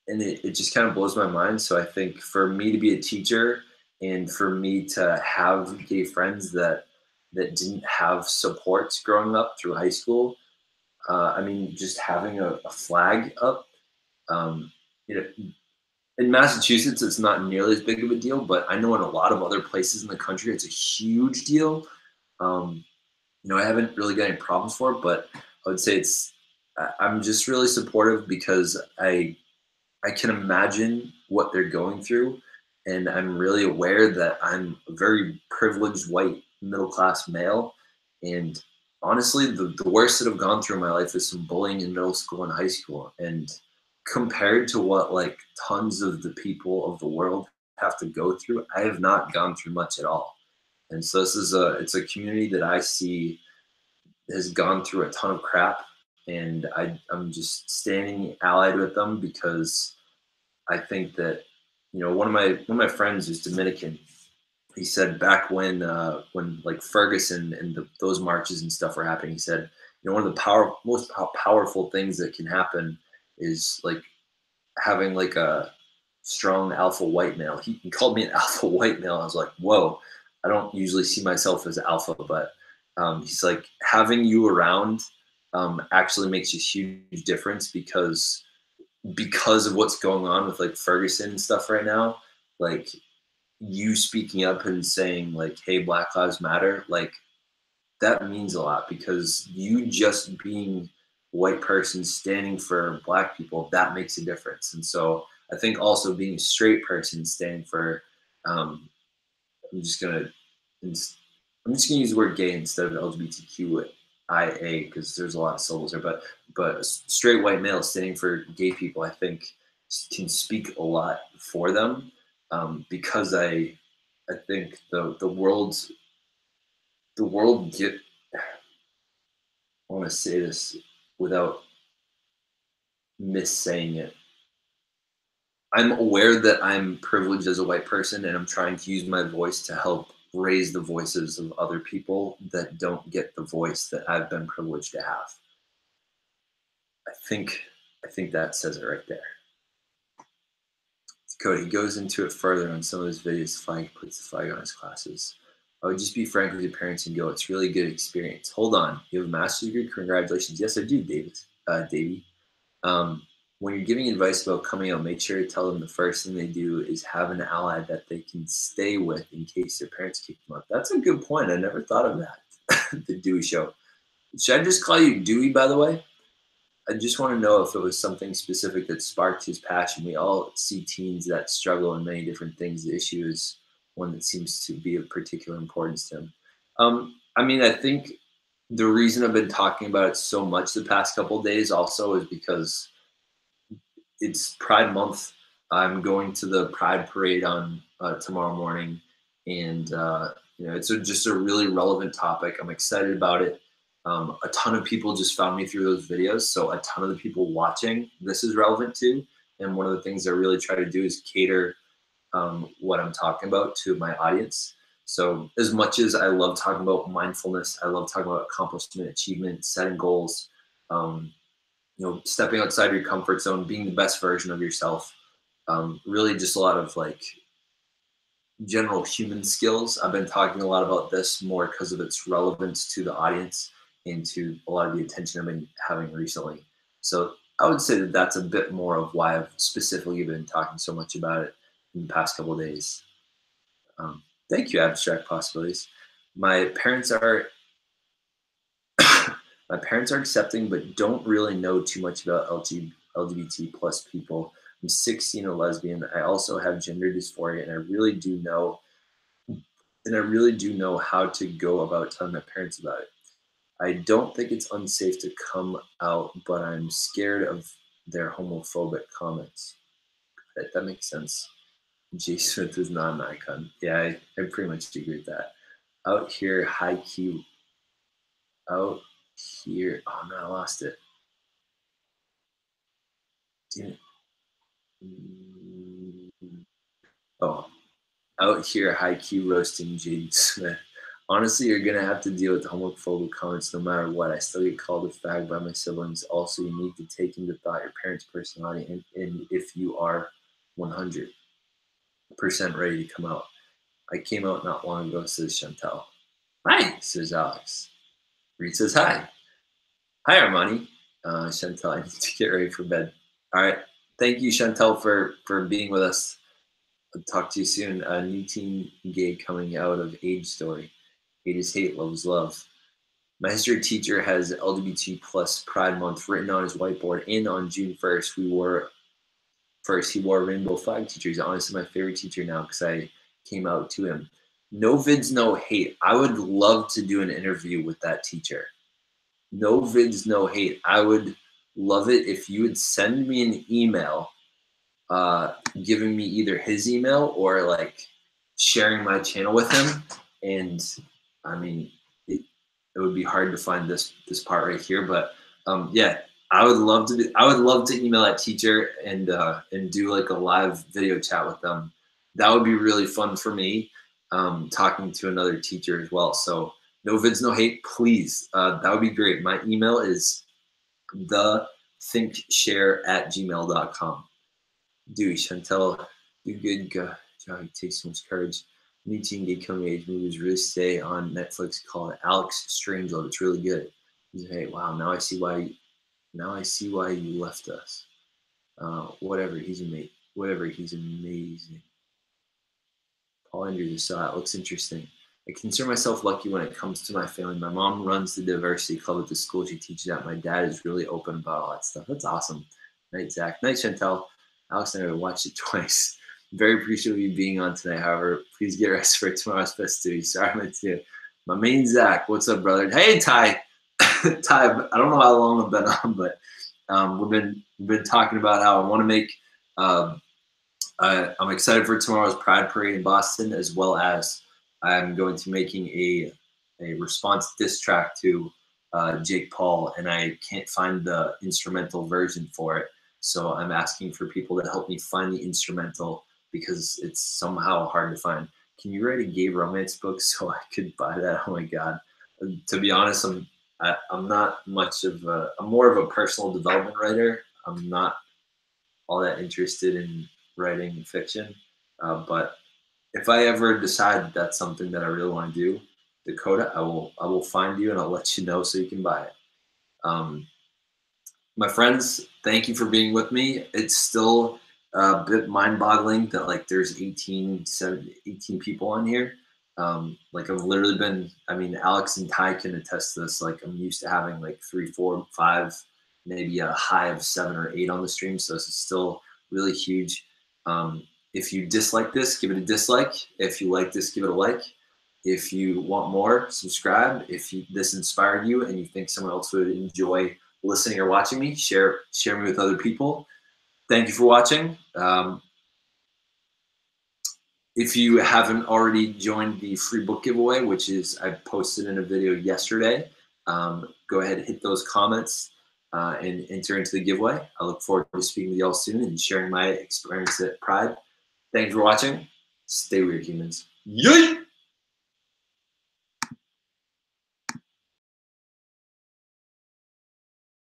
and it just kind of blows my mind. So I think for me to be a teacher and for me to have gay friends that didn't have supports growing up through high school, I mean, just having a flag up. You know, in Massachusetts, it's not nearly as big of a deal, but I know in a lot of other places in the country, it's a huge deal. I haven't really got any problems for it, but I would say I'm just really supportive because I can imagine what they're going through, and I'm really aware that I'm a very privileged white middle class male, and honestly, the worst that I've gone through in my life is some bullying in middle school and high school, and compared to what like tons of the people of the world have to go through, I have not gone through much at all. And so it's a community that I see has gone through a ton of crap, and I'm just standing allied with them because I think that one of my friends is Dominican. He said back when like Ferguson and those marches and stuff were happening, he said one of the most powerful things that can happen is like having like a strong alpha white male. He called me an alpha white male. I was like, whoa, I don't usually see myself as alpha, but he's like, having you around actually makes a huge difference because of what's going on with like Ferguson and stuff right now. Like you speaking up and saying like, hey, Black Lives Matter, like that means a lot because you just being a white person standing for Black people, that makes a difference. And so I think also being a straight person standing for, I'm just gonna use the word gay instead of LGBTQIA because there's a lot of syllables there. But a straight white male standing for gay people, I think, can speak a lot for them because I think the world the world get, I want to say this without missaying it. I'm aware that I'm privileged as a white person, and I'm trying to use my voice to help raise the voices of other people that don't get the voice that I've been privileged to have. I think I think that says it right there. Cody goes into it further on some of his videos. Flag puts the flag on his classes. I would just be frank with your parents and go, it's really good experience. Hold on. You have a master's degree? Congratulations. Yes, I do, David. Davey. When you're giving advice about coming out, make sure to tell them the first thing they do is have an ally that they can stay with in case their parents kick them out. That's a good point. I never thought of that. The Dewey Show. Should I just call you Dewey, by the way? I just want to know if it was something specific that sparked his passion. We all see teens that struggle in many different things. The issue is one that seems to be of particular importance to him. I mean, I think the reason I've been talking about it so much the past couple of days also is because it's Pride Month. I'm going to the Pride Parade on tomorrow morning, and it's just a really relevant topic. I'm excited about it. A ton of people just found me through those videos, so a ton of the people watching this is relevant to. And one of the things I really try to do is cater what I'm talking about to my audience. So as much as I love talking about mindfulness, I love talking about accomplishment, achievement, setting goals, stepping outside your comfort zone, being the best version of yourself. Really just a lot of like general human skills. I've been talking a lot about this more because of its relevance to the audience and to a lot of the attention I've been having recently. So I would say that that's a bit more of why I've specifically been talking so much about it in the past couple of days. Thank you, Abstract Possibilities. My parents are accepting, but don't really know too much about LGBT plus people. I'm 16, a lesbian. I also have gender dysphoria, and I really do know how to go about telling my parents about it. I don't think it's unsafe to come out, but I'm scared of their homophobic comments. That makes sense. J. Smith is not an icon. Yeah, I pretty much agree with that. Out here, high key. Out here. Oh no, I lost it. Damn it. Oh, out here, high key roasting Jaden Smith. Honestly, you're gonna have to deal with homophobic comments no matter what. I still get called a fag by my siblings. Also, you need to take into thought your parents' personality and if you are 100% ready to come out. I came out not long ago, says Chantel. Hi, says Alex. Reed says hi. Hi, Armani. Chantel, I need to get ready for bed. All right. Thank you, Chantel, for being with us. I'll talk to you soon. A new teen gay coming out of age story. Hate is hate, love is love. My history teacher has LGBT plus Pride Month written on his whiteboard, and on June 1st, he wore rainbow flag teacher. He's honestly my favorite teacher now because I came out to him. No vids, no hate. I would love to do an interview with that teacher. No vids, no hate. I would love it if you would send me an email giving me either his email or like sharing my channel with him. And I mean, it would be hard to find this part right here, but yeah, I would love to email that teacher and do like a live video chat with them. That would be really fun for me, talking to another teacher as well. So no vids, no hate, please. That would be great. My email is thethinkshare@gmail.com. Dewey, Chantel, you good guy. It takes so much courage. New teen gay coming age movies really stay on Netflix called Alex Strangelove. It's really good. Hey, wow, now I see why you left us. Whatever, he's amazing. Paul Andrews, I saw it. Looks interesting. I consider myself lucky when it comes to my family. My mom runs the diversity club at the school she teaches at. My dad is really open about all that stuff. That's awesome. Night, Zach. Night, Chantel. Alex and I watched it twice. Very appreciative of you being on tonight. However, please get rest for tomorrow's festivities. Sorry, my too. My main Zach. What's up, brother? Hey, Ty. Ty, I don't know how long I've been on, but we've been talking about how I want to make. I'm excited for tomorrow's Pride Parade in Boston, as well as I'm going to be making a a response diss track to Jake Paul, and I can't find the instrumental version for it. So I'm asking for people to help me find the instrumental because it's somehow hard to find. Can you write a gay romance book so I could buy that? Oh my god! To be honest, I'm not much of a. I'm more of a personal development writer. I'm not all that interested in writing fiction, but if I ever decide that that's something that I really want to do, Dakota, I will find you and I'll let you know so you can buy it. Um, my friends, thank you for being with me. It's still a bit mind-boggling that like there's 18 people on here. Like I've literally been, I mean, Alex and Ty can attest to this. Like I'm used to having like 3, 4, 5, maybe a high of 7 or 8 on the stream. So this is still really huge. If you dislike this, give it a dislike. If you like this, give it a like. If you want more, subscribe. If this inspired you and you think someone else would enjoy listening or watching me, share me with other people. Thank you for watching. If you haven't already joined the free book giveaway, which is I posted in a video yesterday, go ahead and hit those comments and enter into the giveaway. I look forward to speaking with y'all soon and sharing my experience at Pride. Thank you for watching. Stay weird, humans. Yay!